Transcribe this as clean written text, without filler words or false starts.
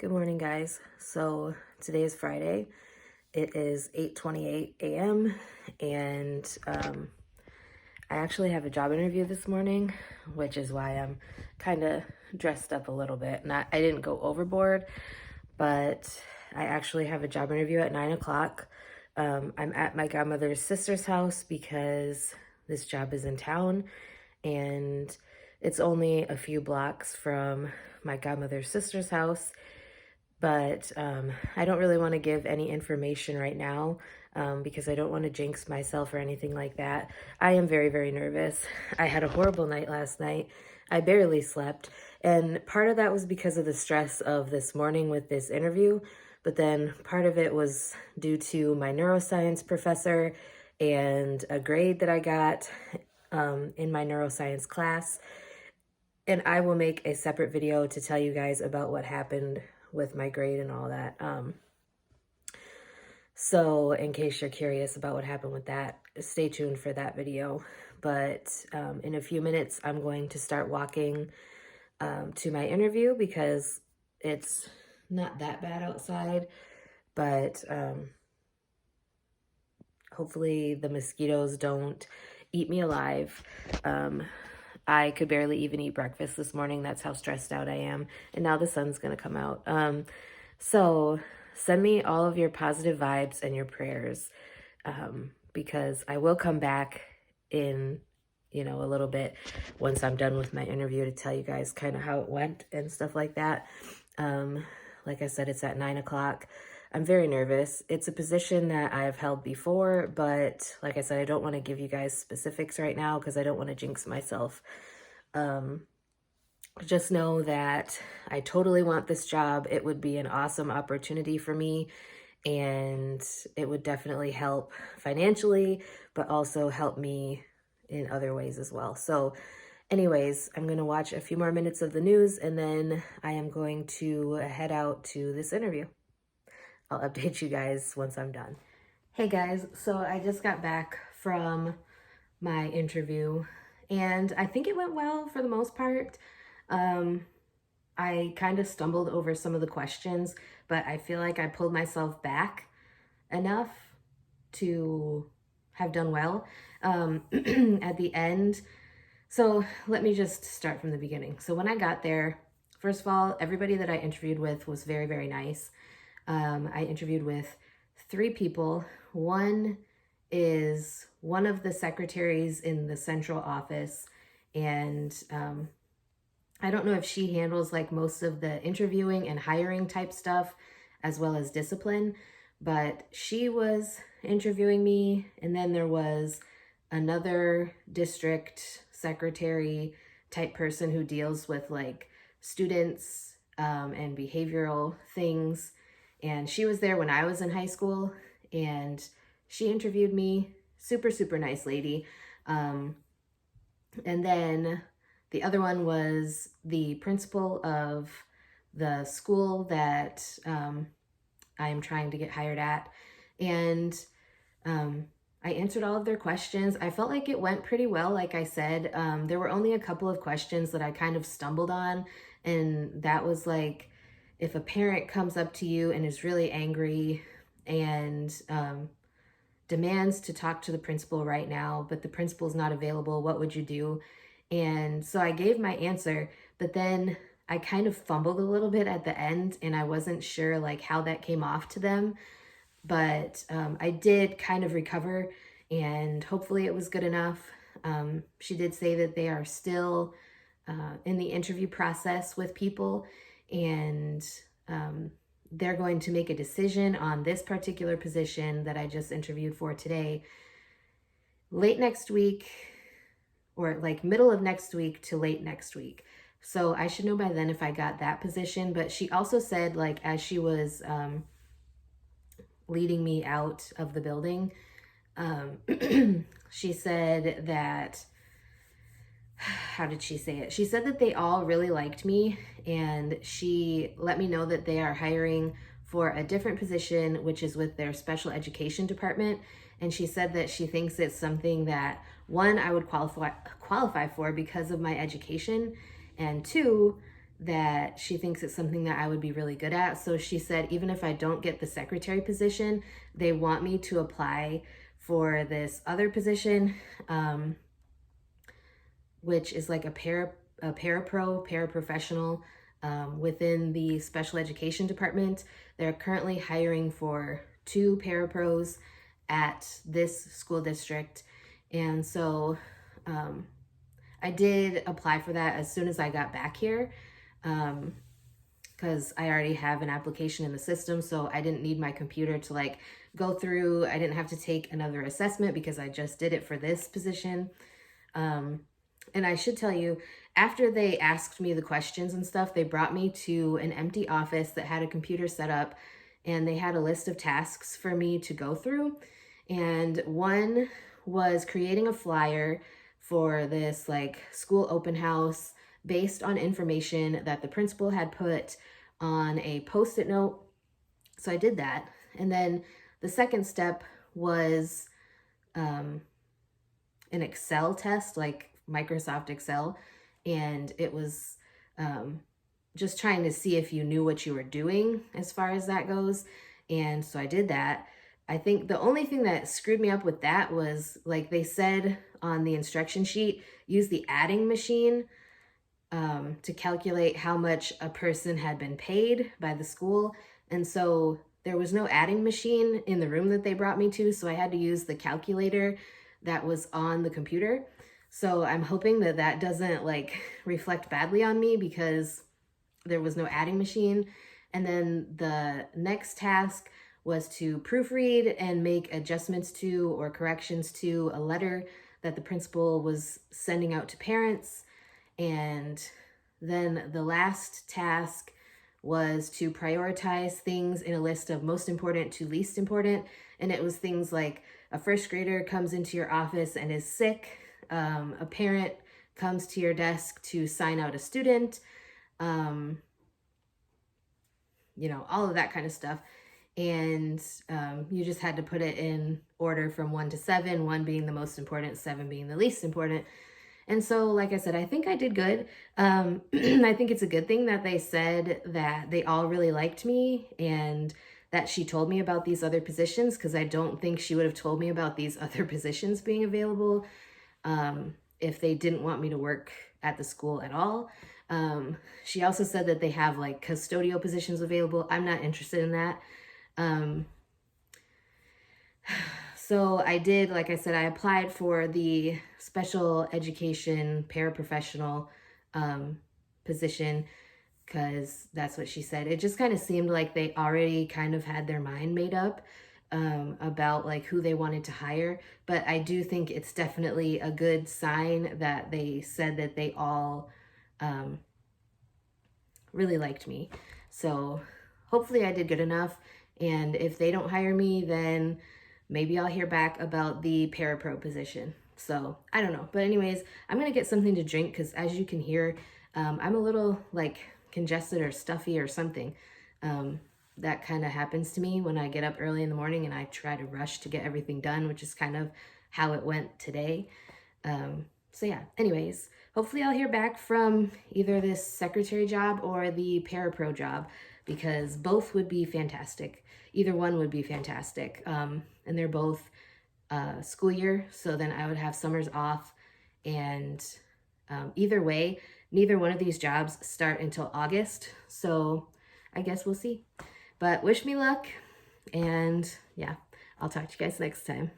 Good morning, guys. So today is Friday. It is 8:28 a.m. and I actually have a job interview this morning, which is why I'm kind of dressed up a little bit. I didn't go overboard, but I actually have a job interview at 9 o'clock. I'm at my godmother's sister's house because this job is in town and it's only a few blocks from my godmother's sister's house. But I don't really want to give any information right now because I don't want to jinx myself or anything like that. I am very, very nervous. I had a horrible night last night. I barely slept. And part of that was because of the stress of this morning with this interview. But then part of it was due to my neuroscience professor and a grade that I got in my neuroscience class. And I will make a separate video to tell you guys about what happened with my grade and all that. So in case you're curious about what happened with that, stay tuned for that video. But in a few minutes, I'm going to start walking to my interview because it's not that bad outside, but hopefully the mosquitoes don't eat me alive. I could barely even eat breakfast this morning. That's how stressed out I am. And now the sun's going to come out. So send me all of your positive vibes and your prayers because I will come back in, a little bit once I'm done with my interview to tell you guys kind of how it went and stuff like that. Like I said, it's at 9 o'clock. I'm very nervous. It's a position that I have held before, but like I said, I don't want to give you guys specifics right now because I don't want to jinx myself. Just know that I totally want this job. It would be an awesome opportunity for me, and it would definitely help financially, but also help me in other ways as well. So anyways, I'm going to watch a few more minutes of the news, and then I am going to head out to this interview. I'll update you guys once I'm done. Hey guys, so I just got back from my interview and I think it went well for the most part. I kind of stumbled over some of the questions, but I feel like I pulled myself back enough to have done well at the end. So let me just start from the beginning. So when I got there, first of all, everybody that I interviewed with was very, very nice. I interviewed with 3 people. One is one of the secretaries in the central office, and I don't know if she handles like most of the interviewing and hiring type stuff as well as discipline, but she was interviewing me. And then there was another district secretary type person who deals with like students and behavioral things. And she was there when I was in high school, and she interviewed me. Super, super nice lady. And then the other one was the principal of the school that I'm trying to get hired at. And I answered all of their questions. I felt like it went pretty well, like I said. There were only a couple of questions that I kind of stumbled on, and that was like, if a parent comes up to you and is really angry and demands to talk to the principal right now, but the principal's not available, what would you do? And so I gave my answer, but then I kind of fumbled a little bit at the end, and I wasn't sure like how that came off to them. But I did kind of recover, and hopefully it was good enough. She did say that they are still in the interview process with people, and they're going to make a decision on this particular position that I just interviewed for today late next week, or like middle of next week to late next week. So I should know by then if I got that position. But she also said, like, as she was leading me out of the building, she said that, how did she say it? She said that they all really liked me, and she let me know that they are hiring for a different position, which is with their special education department. And she said that she thinks it's something that, one, I would qualify for because of my education, and two, that she thinks it's something that I would be really good at. So she said, even if I don't get the secretary position, they want me to apply for this other position, which is like a paraprofessional within the special education department. They're currently hiring for 2 parapros at this school district. And so I did apply for that as soon as I got back here, because I already have an application in the system, so I didn't need my computer to like go through. I didn't have to take another assessment because I just did it for this position. And I should tell you, after they asked me the questions and stuff, they brought me to an empty office that had a computer set up, and they had a list of tasks for me to go through. And one was creating a flyer for this like school open house based on information that the principal had put on a post-it note. So I did that. And then the second step was an Excel test, like Microsoft Excel. And it was just trying to see if you knew what you were doing as far as that goes. And so I did that. I think the only thing that screwed me up with that was, like they said on the instruction sheet, use the adding machine to calculate how much a person had been paid by the school. And so there was no adding machine in the room that they brought me to, so I had to use the calculator that was on the computer. So I'm hoping that that doesn't like reflect badly on me because there was no adding machine. And then the next task was to proofread and make adjustments to or corrections to a letter that the principal was sending out to parents. And then the last task was to prioritize things in a list of most important to least important. And it was things like a first grader comes into your office and is sick, a parent comes to your desk to sign out a student, all of that kind of stuff. And you just had to put it in order from 1 to 7, 1 being the most important, 7 being the least important. And so, like I said, I think I did good. I think it's a good thing that they said that they all really liked me and that she told me about these other positions, because I don't think she would have told me about these other positions being available if they didn't want me to work at the school at all. She also said that they have like custodial positions available. I'm not interested in that. So I did, like I said, I applied for the special education paraprofessional position because that's what she said. It just kind of seemed like they already kind of had their mind made up about like who they wanted to hire. But I do think it's definitely a good sign that they said that they all really liked me. So hopefully I did good enough. And if they don't hire me, then maybe I'll hear back about the parapro position. So I don't know. But anyways, I'm going to get something to drink because as you can hear, I'm a little like congested or stuffy or something. That kind of happens to me when I get up early in the morning and I try to rush to get everything done, which is kind of how it went today. So yeah, anyways, hopefully I'll hear back from either this secretary job or the parapro job, because both would be fantastic. Either one would be fantastic. And they're both school year, so then I would have summers off. And either way, neither one of these jobs start until August. So I guess we'll see. But wish me luck. And yeah, I'll talk to you guys next time.